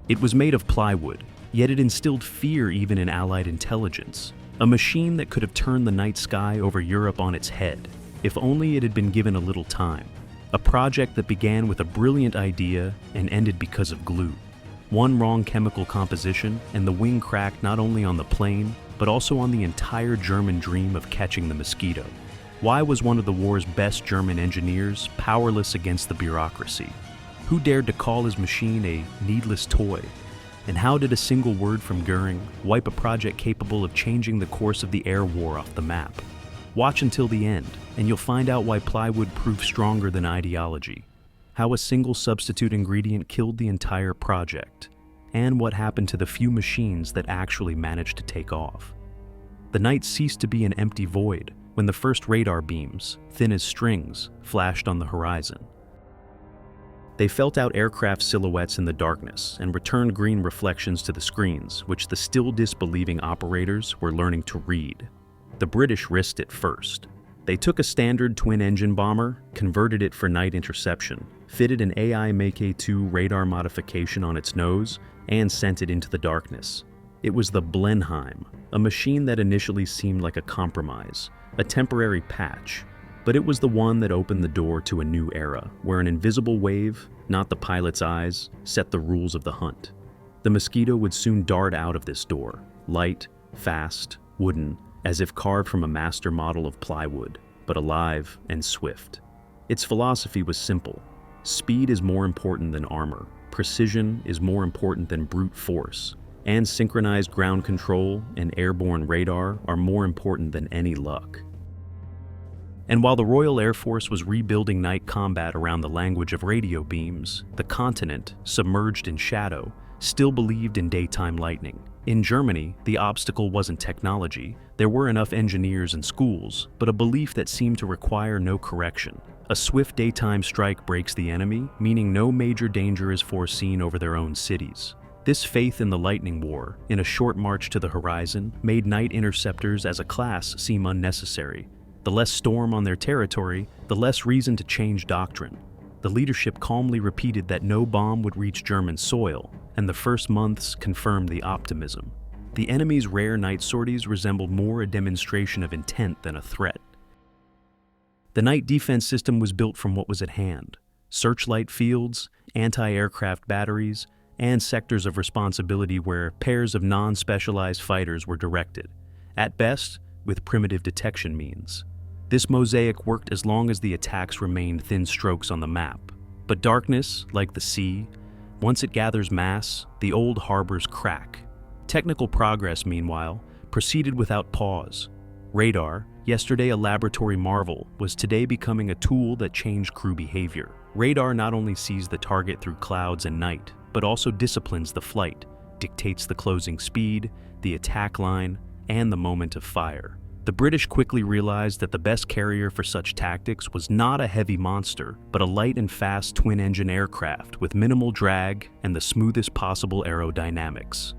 It was made of plywood, yet it instilled fear even in Allied intelligence. A machine that could have turned the night sky over Europe on its head, if only it had been given a little time. A project that began with a brilliant idea and ended because of glue. One wrong chemical composition and the wing cracked not only on the plane, but also on the entire German dream of catching the Mosquito. Why was one of the war's best German engineers powerless against the bureaucracy? Who dared to call his machine a needless toy? And how did a single word from Goering wipe a project capable of changing the course of the air war off the map? Watch until the end, and you'll find out why plywood proved stronger than ideology, how a single substitute ingredient killed the entire project, and what happened to the few machines that actually managed to take off. The night ceased to be an empty void when the first radar beams, thin as strings, flashed on the horizon. They felt out aircraft silhouettes in the darkness and returned green reflections to the screens, which the still disbelieving operators were learning to read. The British risked it first. They took a standard twin-engine bomber, converted it for night interception, fitted an AI Make-2 radar modification on its nose, and sent it into the darkness. It was the Blenheim, a machine that initially seemed like a compromise, a temporary patch, but it was the one that opened the door to a new era, where an invisible wave, not the pilot's eyes, set the rules of the hunt. The Mosquito would soon dart out of this door, light, fast, wooden, as if carved from a master model of plywood, but alive and swift. Its philosophy was simple. Speed is more important than armor, precision is more important than brute force, and synchronized ground control and airborne radar are more important than any luck. And while the Royal Air Force was rebuilding night combat around the language of radio beams, the continent, submerged in shadow, still believed in daytime lightning. In Germany, the obstacle wasn't technology. There were enough engineers and schools, but a belief that seemed to require no correction. A swift daytime strike breaks the enemy, meaning no major danger is foreseen over their own cities. This faith in the lightning war, in a short march to the horizon, made night interceptors as a class seem unnecessary. The less storm on their territory, the less reason to change doctrine. The leadership calmly repeated that no bomb would reach German soil, and the first months confirmed the optimism. The enemy's rare night sorties resembled more a demonstration of intent than a threat. The night defense system was built from what was at hand: searchlight fields, anti-aircraft batteries, and sectors of responsibility where pairs of non-specialized fighters were directed, at best with primitive detection means. This mosaic worked as long as the attacks remained thin strokes on the map. But darkness, like the sea, once it gathers mass, the old harbors crack. Technical progress, meanwhile, proceeded without pause. Radar, yesterday a laboratory marvel, was today becoming a tool that changed crew behavior. Radar not only sees the target through clouds and night, but also disciplines the flight, dictates the closing speed, the attack line, and the moment of fire. The British quickly realized that the best carrier for such tactics was not a heavy monster, but a light and fast twin-engine aircraft with minimal drag and the smoothest possible aerodynamics.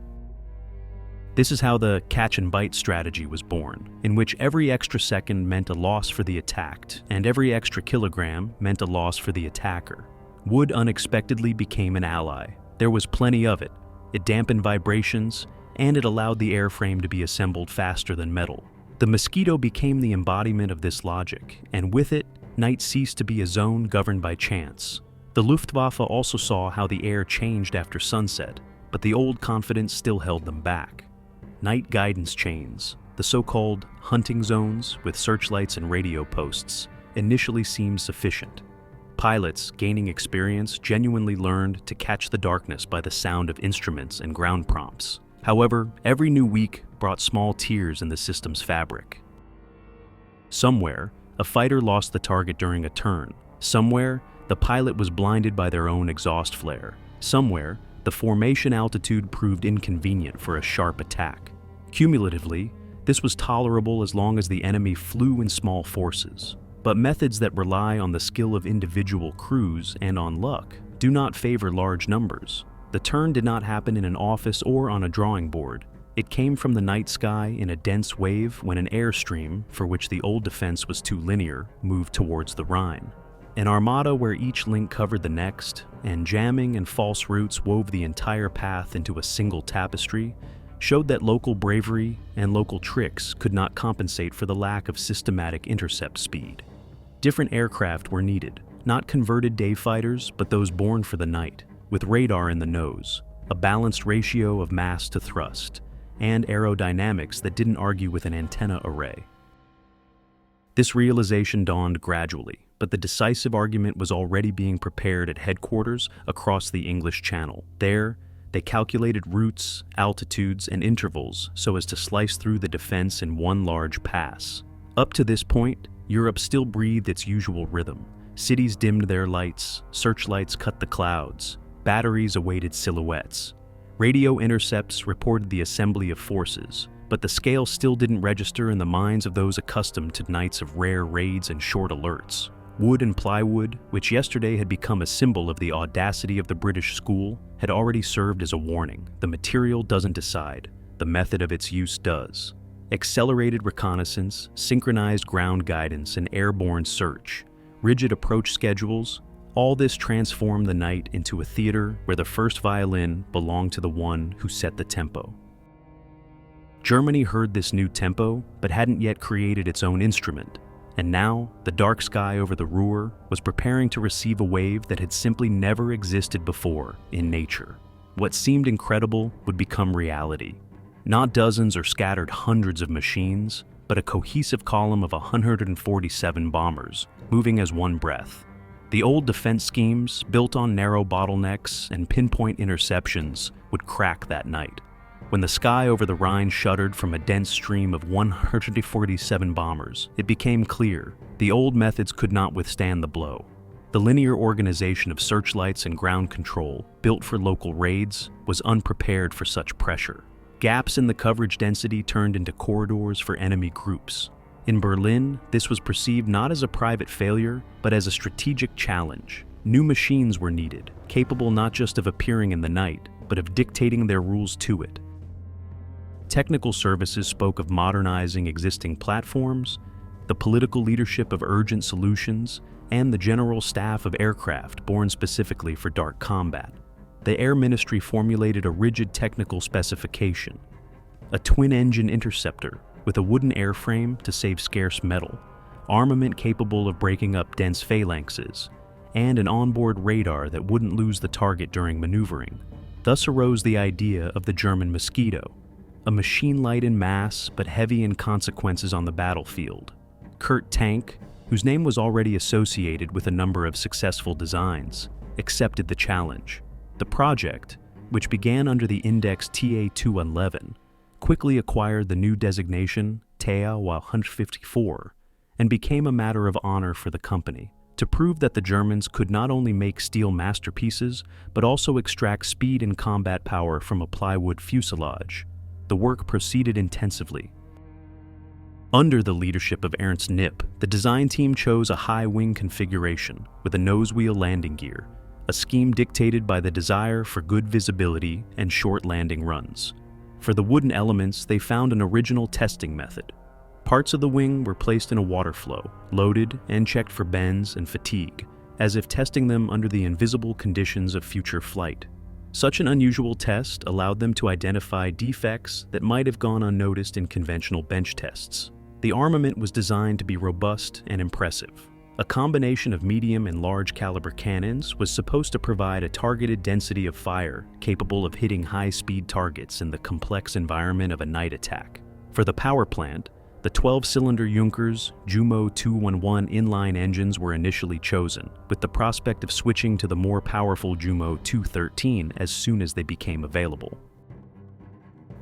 This is how the catch-and-bite strategy was born, in which every extra second meant a loss for the attacked, and every extra kilogram meant a loss for the attacker. Wood unexpectedly became an ally. There was plenty of it. It dampened vibrations, and it allowed the airframe to be assembled faster than metal. The Mosquito became the embodiment of this logic, and with it, night ceased to be a zone governed by chance. The Luftwaffe also saw how the air changed after sunset, but the old confidence still held them back. Night guidance chains, the so-called hunting zones with searchlights and radio posts, initially seemed sufficient. Pilots, gaining experience, genuinely learned to catch the darkness by the sound of instruments and ground prompts. However, every new week brought small tears in the system's fabric. Somewhere, a fighter lost the target during a turn. Somewhere, the pilot was blinded by their own exhaust flare. Somewhere, the formation altitude proved inconvenient for a sharp attack. Cumulatively, this was tolerable as long as the enemy flew in small forces. But methods that rely on the skill of individual crews and on luck do not favor large numbers. The turn did not happen in an office or on a drawing board. It came from the night sky in a dense wave when an airstream, for which the old defense was too linear, moved towards the Rhine. An armada where each link covered the next, and jamming and false routes wove the entire path into a single tapestry, showed that local bravery and local tricks could not compensate for the lack of systematic intercept speed. Different aircraft were needed, not converted day fighters, but those born for the night, with radar in the nose, a balanced ratio of mass to thrust, and aerodynamics that didn't argue with an antenna array. This realization dawned gradually, but the decisive argument was already being prepared at headquarters across the English Channel. There, they calculated routes, altitudes, and intervals so as to slice through the defense in one large pass. Up to this point, Europe still breathed its usual rhythm. Cities dimmed their lights, searchlights cut the clouds, batteries awaited silhouettes. Radio intercepts reported the assembly of forces, but the scale still didn't register in the minds of those accustomed to nights of rare raids and short alerts. Wood and plywood, which yesterday had become a symbol of the audacity of the British school, had already served as a warning. The material doesn't decide, the method of its use does. Accelerated reconnaissance, synchronized ground guidance, and airborne search, rigid approach schedules, all this transformed the night into a theater where the first violin belonged to the one who set the tempo. Germany heard this new tempo, but hadn't yet created its own instrument, and now the dark sky over the Ruhr was preparing to receive a wave that had simply never existed before in nature. What seemed incredible would become reality. Not dozens or scattered hundreds of machines, but a cohesive column of 147 bombers, moving as one breath. The old defense schemes, built on narrow bottlenecks and pinpoint interceptions, would crack that night. When the sky over the Rhine shuddered from a dense stream of 147 bombers, it became clear the old methods could not withstand the blow. The linear organization of searchlights and ground control, built for local raids, was unprepared for such pressure. Gaps in the coverage density turned into corridors for enemy groups. In Berlin, this was perceived not as a private failure, but as a strategic challenge. New machines were needed, capable not just of appearing in the night, but of dictating their rules to it. Technical services spoke of modernizing existing platforms, the political leadership of urgent solutions, and the general staff of aircraft born specifically for dark combat. The Air Ministry formulated a rigid technical specification: a twin-engine interceptor with a wooden airframe to save scarce metal, armament capable of breaking up dense phalanxes, and an onboard radar that wouldn't lose the target during maneuvering. Thus arose the idea of the German Mosquito, a machine light in mass but heavy in consequences on the battlefield. Kurt Tank, whose name was already associated with a number of successful designs, accepted the challenge. The project, which began under the index TA-211, quickly acquired the new designation TA-154 and became a matter of honor for the company. To prove that the Germans could not only make steel masterpieces, but also extract speed and combat power from a plywood fuselage, the work proceeded intensively. Under the leadership of Ernst Knipp, the design team chose a high-wing configuration with a nose-wheel landing gear, a scheme dictated by the desire for good visibility and short landing runs. For the wooden elements, they found an original testing method. Parts of the wing were placed in a water flow, loaded and checked for bends and fatigue, as if testing them under the invisible conditions of future flight. Such an unusual test allowed them to identify defects that might have gone unnoticed in conventional bench tests. The armament was designed to be robust and impressive. A combination of medium and large caliber cannons was supposed to provide a targeted density of fire capable of hitting high-speed targets in the complex environment of a night attack. For the power plant, the 12-cylinder Junkers Jumo 211 inline engines were initially chosen, with the prospect of switching to the more powerful Jumo 213 as soon as they became available.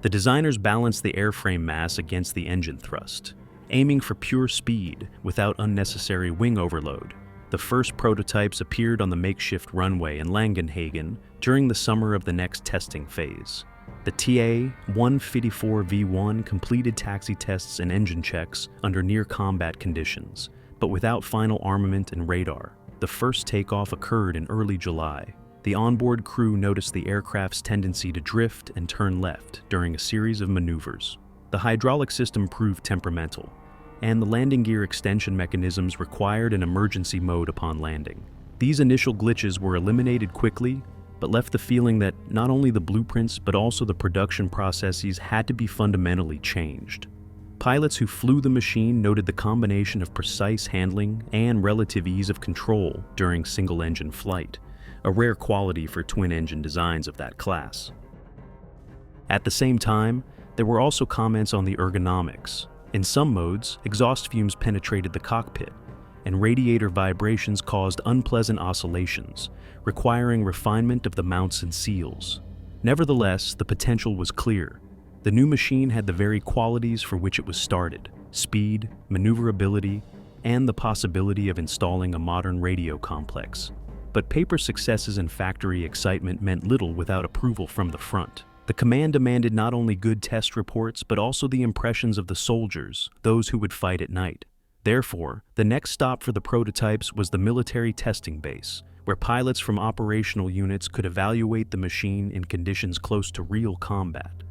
The designers balanced the airframe mass against the engine thrust, aiming for pure speed without unnecessary wing overload. The first prototypes appeared on the makeshift runway in Langenhagen during the summer of the next testing phase. The TA-154V1 completed taxi tests and engine checks under near-combat conditions, but without final armament and radar. The first takeoff occurred in early July. The onboard crew noticed the aircraft's tendency to drift and turn left during a series of maneuvers. The hydraulic system proved temperamental. and the landing gear extension mechanisms required an emergency mode upon landing. These initial glitches were eliminated quickly, but left the feeling that not only the blueprints but also the production processes had to be fundamentally changed. Pilots who flew the machine noted the combination of precise handling and relative ease of control during single-engine flight, a rare quality for twin-engine designs of that class. At the same time, there were also comments on the ergonomics. In some modes, exhaust fumes penetrated the cockpit, and radiator vibrations caused unpleasant oscillations, requiring refinement of the mounts and seals. Nevertheless, the potential was clear. The new machine had the very qualities for which it was started: speed, maneuverability, and the possibility of installing a modern radio complex. But paper successes and factory excitement meant little without approval from the front. The command demanded not only good test reports, but also the impressions of the soldiers, those who would fight at night. Therefore, the next stop for the prototypes was the military testing base, where pilots from operational units could evaluate the machine in conditions close to real combat.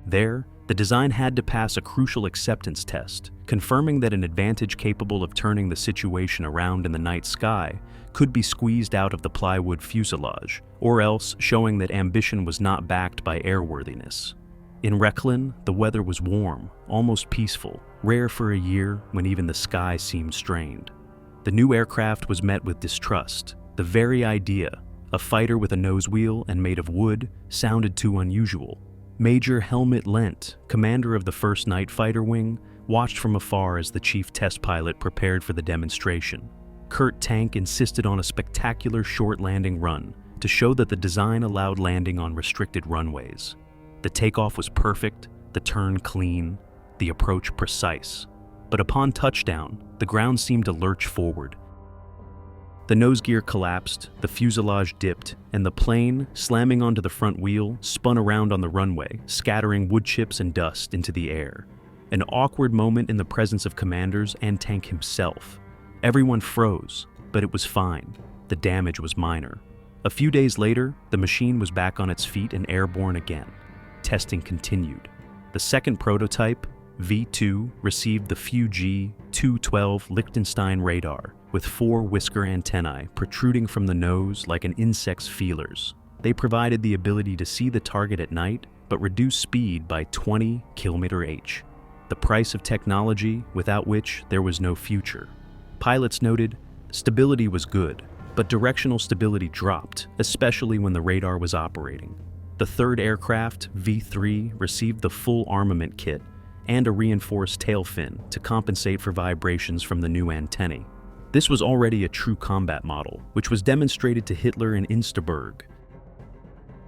There, the design had to pass a crucial acceptance test, confirming that an advantage capable of turning the situation around in the night sky could be squeezed out of the plywood fuselage, or else showing that ambition was not backed by airworthiness. In Rechlin, the weather was warm, almost peaceful, rare for a year when even the sky seemed strained. The new aircraft was met with distrust. The very idea, a fighter with a nose wheel and made of wood, sounded too unusual. Major Helmut Lent, commander of the 1st Night Fighter Wing, watched from afar as the chief test pilot prepared for the demonstration. Kurt Tank insisted on a spectacular short landing run to show that the design allowed landing on restricted runways. The takeoff was perfect, the turn clean, the approach precise. But upon touchdown, the ground seemed to lurch forward. The nose gear collapsed, the fuselage dipped, and the plane, slamming onto the front wheel, spun around on the runway, scattering wood chips and dust into the air. An awkward moment in the presence of commanders and Tank himself. Everyone froze, but it was fine. The damage was minor. A few days later, the machine was back on its feet and airborne again. Testing continued. The second prototype, V2, received the Focke 212 Liechtenstein radar, with 4 whisker antennae protruding from the nose like an insect's feelers. They provided the ability to see the target at night, but reduce speed by 20 km/h. The price of technology without which there was no future. Pilots noted, stability was good, but directional stability dropped, especially when the radar was operating. The third aircraft, V3, received the full armament kit and a reinforced tail fin to compensate for vibrations from the new antennae. This was already a true combat model, which was demonstrated to Hitler in Insterburg.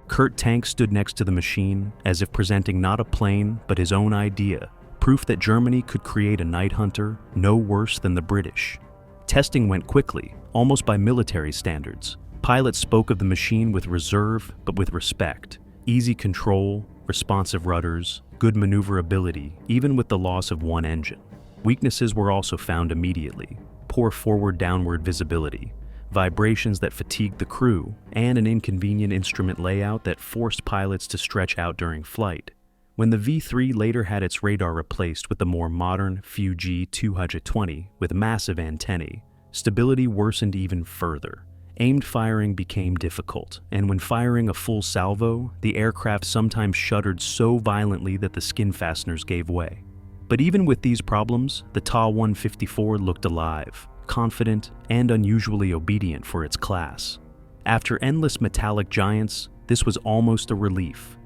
Kurt Tank stood next to the machine, as if presenting not a plane, but his own idea, proof that Germany could create a night hunter no worse than the British. Testing went quickly, almost by military standards. Pilots spoke of the machine with reserve, but with respect. Easy control, responsive rudders, good maneuverability, even with the loss of one engine. Weaknesses were also found immediately. Poor forward-downward visibility, vibrations that fatigued the crew, and an inconvenient instrument layout that forced pilots to stretch out during flight. When the V3 later had its radar replaced with the more modern Focke 220 with massive antennae, stability worsened even further. Aimed firing became difficult, and when firing a full salvo, the aircraft sometimes shuddered so violently that the skin fasteners gave way. But even with these problems, the Ta-154 looked alive, confident, and unusually obedient for its class. After endless metallic giants, this was almost a relief.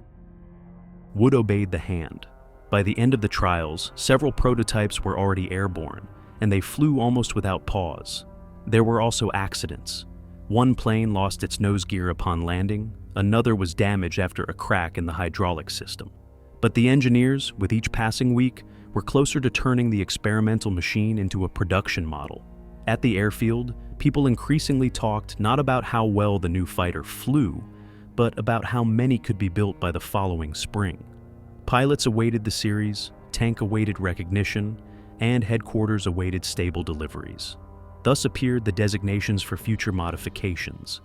Wood obeyed the hand. By the end of the trials, several prototypes were already airborne, and they flew almost without pause. There were also accidents. One plane lost its nose gear upon landing, another was damaged after a crack in the hydraulic system. But the engineers, with each passing week, were closer to turning the experimental machine into a production model. At the airfield, people increasingly talked not about how well the new fighter flew, but about how many could be built by the following spring. Pilots awaited the series, Tank awaited recognition, and headquarters awaited stable deliveries. Thus appeared the designations for future modifications.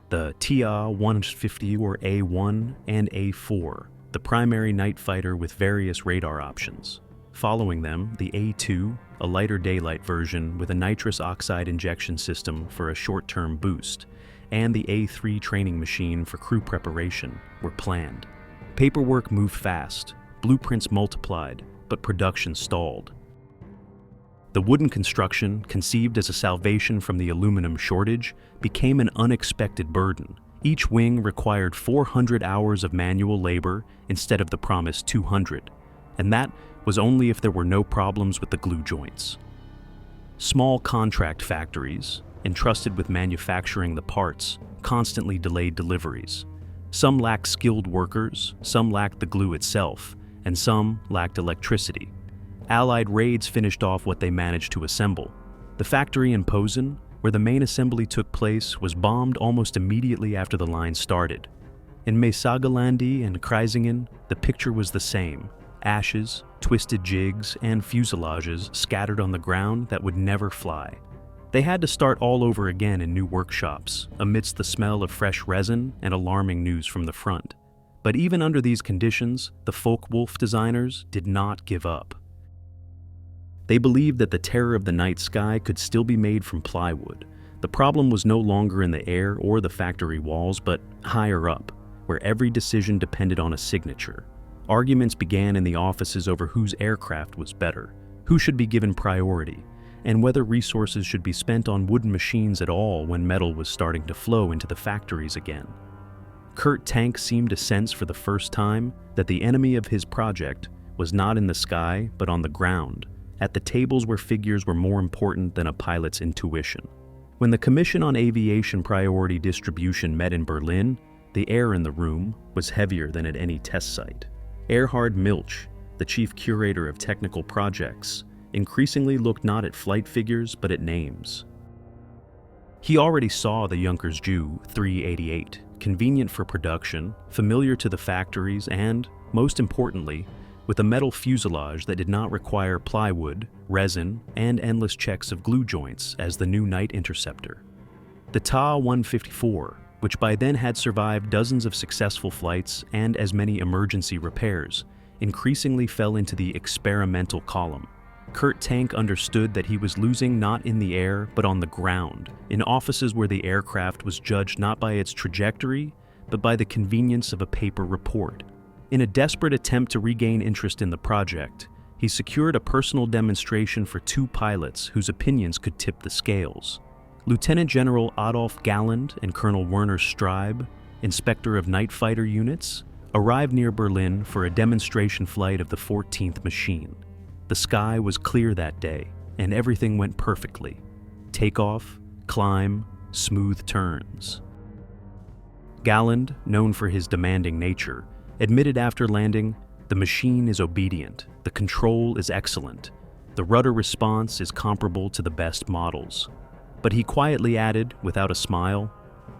The TA-150 or A1 and A4, the primary night fighter with various radar options. Following them, the A2, a lighter daylight version with a nitrous oxide injection system for a short-term boost, and the A3 training machine for crew preparation were planned. Paperwork moved fast, blueprints multiplied, but production stalled. The wooden construction, conceived as a salvation from the aluminum shortage, became an unexpected burden. Each wing required 400 hours of manual labor instead of the promised 200, and that was only if there were no problems with the glue joints. Small contract factories, entrusted with manufacturing the parts, constantly delayed deliveries. Some lacked skilled workers, some lacked the glue itself, and some lacked electricity. Allied raids finished off what they managed to assemble. The factory in Posen, where the main assembly took place, was bombed almost immediately after the line started. In Meisagelandi and Kreisingen, the picture was the same: ashes, twisted jigs, and fuselages scattered on the ground that would never fly. They had to start all over again in new workshops, amidst the smell of fresh resin and alarming news from the front. But even under these conditions, the Focke Wulf designers did not give up. They believed that the terror of the night sky could still be made from plywood. The problem was no longer in the air or the factory walls, but higher up, where every decision depended on a signature. Arguments began in the offices over whose aircraft was better, who should be given priority, and whether resources should be spent on wooden machines at all when metal was starting to flow into the factories again. Kurt Tank seemed to sense for the first time that the enemy of his project was not in the sky but on the ground, at the tables where figures were more important than a pilot's intuition. When the Commission on Aviation Priority Distribution met in Berlin, the air in the room was heavier than at any test site. Erhard Milch, the chief curator of technical projects, increasingly looked not at flight figures but at names. He already saw the Junkers Ju 388, convenient for production, familiar to the factories, and, most importantly, with a metal fuselage that did not require plywood, resin, and endless checks of glue joints as the new night interceptor. The Ta-154, which by then had survived dozens of successful flights and as many emergency repairs, increasingly fell into the experimental column. Kurt Tank understood that he was losing not in the air but on the ground, in offices where the aircraft was judged not by its trajectory, but by the convenience of a paper report. In a desperate attempt to regain interest in the project, he secured a personal demonstration for two pilots whose opinions could tip the scales. Lieutenant General Adolf Galland and Colonel Werner Streib, inspector of night fighter units, arrived near Berlin for a demonstration flight of the 14th machine. The sky was clear that day, and everything went perfectly. Takeoff, climb, smooth turns. Galland, known for his demanding nature, admitted after landing, "The machine is obedient, the control is excellent, the rudder response is comparable to the best models." But he quietly added, without a smile,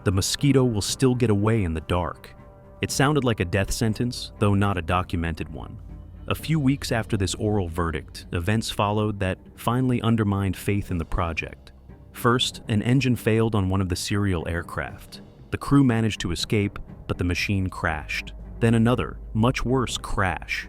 "The Mosquito will still get away in the dark." It sounded like a death sentence, though not a documented one. A few weeks after this oral verdict, events followed that finally undermined faith in the project. First, an engine failed on one of the serial aircraft. The crew managed to escape, but the machine crashed. Then another, much worse, crash.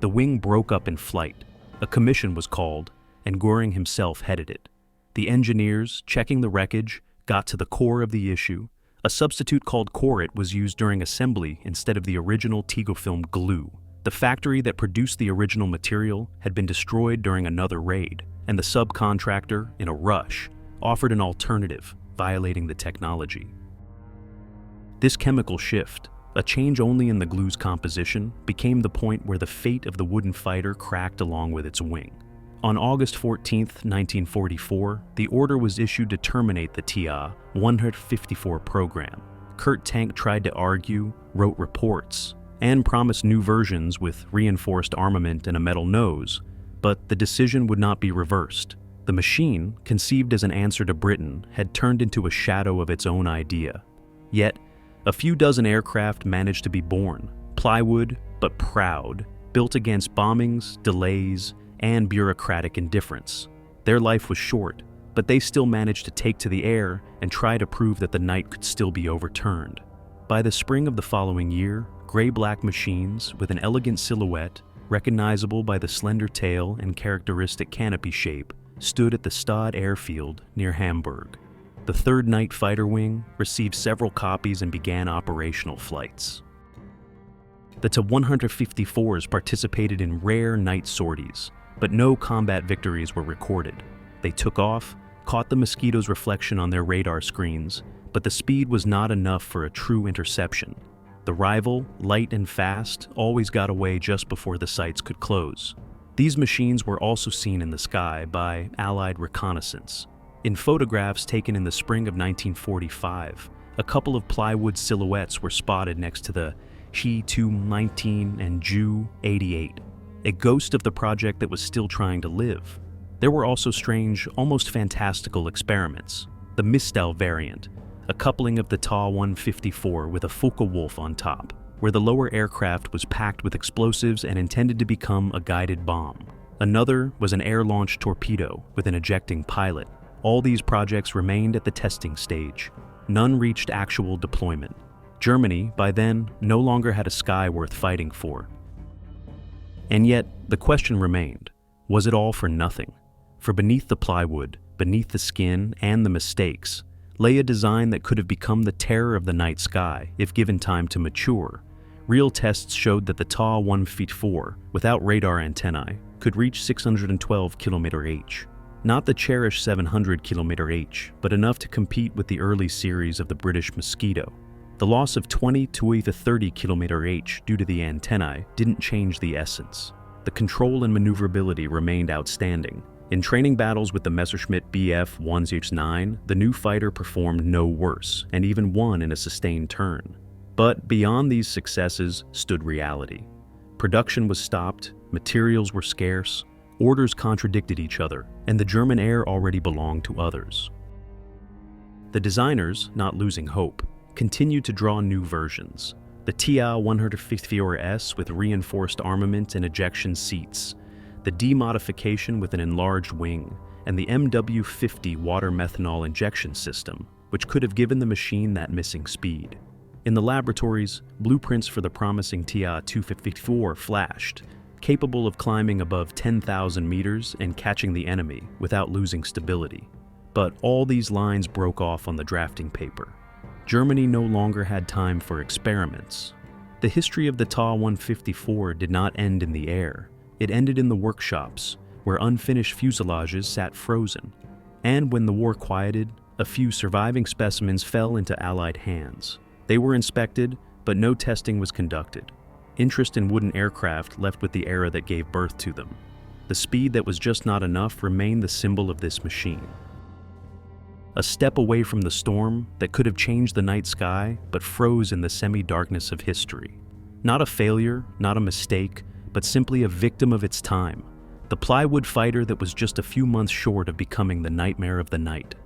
The wing broke up in flight. A commission was called, and Göring himself headed it. The engineers, checking the wreckage, got to the core of the issue. A substitute called Corit was used during assembly instead of the original Tegofilm glue. The factory that produced the original material had been destroyed during another raid, and the subcontractor, in a rush, offered an alternative, violating the technology. This chemical shift, a change only in the glue's composition, became the point where the fate of the wooden fighter cracked along with its wing. On August 14, 1944, the order was issued to terminate the TA-154 program. Kurt Tank tried to argue, wrote reports, and promised new versions with reinforced armament and a metal nose, but the decision would not be reversed. The machine, conceived as an answer to Britain, had turned into a shadow of its own idea. Yet, a few dozen aircraft managed to be born, plywood but proud, built against bombings, delays, and bureaucratic indifference. Their life was short, but they still managed to take to the air and try to prove that the night could still be overturned. By the spring of the following year, gray-black machines with an elegant silhouette, recognizable by the slender tail and characteristic canopy shape, stood at the Stade airfield near Hamburg. The Third Night Fighter Wing received several copies and began operational flights. The Tu-154s participated in rare night sorties, but no combat victories were recorded. They took off, caught the Mosquito's reflection on their radar screens, but the speed was not enough for a true interception. The rival, light and fast, always got away just before the sights could close. These machines were also seen in the sky by Allied reconnaissance. In photographs taken in the spring of 1945, a couple of plywood silhouettes were spotted next to the He-219 and Ju-88, a ghost of the project that was still trying to live. There were also strange, almost fantastical experiments. The Mistel variant, a coupling of the Tu-154 with a Focke Wulf on top, where the lower aircraft was packed with explosives and intended to become a guided bomb. Another was an air-launched torpedo with an ejecting pilot. All these projects remained at the testing stage. None reached actual deployment. Germany, by then, no longer had a sky worth fighting for. And yet, the question remained, was it all for nothing? For beneath the plywood, beneath the skin and the mistakes, lay a design that could have become the terror of the night sky if given time to mature. Real tests showed that the Tu-154, without radar antennae, could reach 612 km/h. Not the cherished 700 km/h, but enough to compete with the early series of the British Mosquito. The loss of 20 to even 30 km/h due to the antennae didn't change the essence. The control and maneuverability remained outstanding. In training battles with the Messerschmitt Bf 109, the new fighter performed no worse, and even won in a sustained turn. But beyond these successes stood reality. Production was stopped, materials were scarce, orders contradicted each other, and the German air already belonged to others. The designers, not losing hope, continued to draw new versions. The Tu-154S with reinforced armament and ejection seats, the D-modification with an enlarged wing, and the MW-50 water methanol injection system, which could have given the machine that missing speed. In the laboratories, blueprints for the promising Tu-254 flashed, capable of climbing above 10,000 meters and catching the enemy without losing stability. But all these lines broke off on the drafting paper. Germany no longer had time for experiments. The history of the Tu-154 did not end in the air. It ended in the workshops, where unfinished fuselages sat frozen. And when the war quieted, a few surviving specimens fell into Allied hands. They were inspected, but no testing was conducted. Interest in wooden aircraft left with the era that gave birth to them. The speed that was just not enough remained the symbol of this machine. A step away from the storm that could have changed the night sky, but froze in the semi-darkness of history. Not a failure, not a mistake, but simply a victim of its time. The plywood fighter that was just a few months short of becoming the nightmare of the night.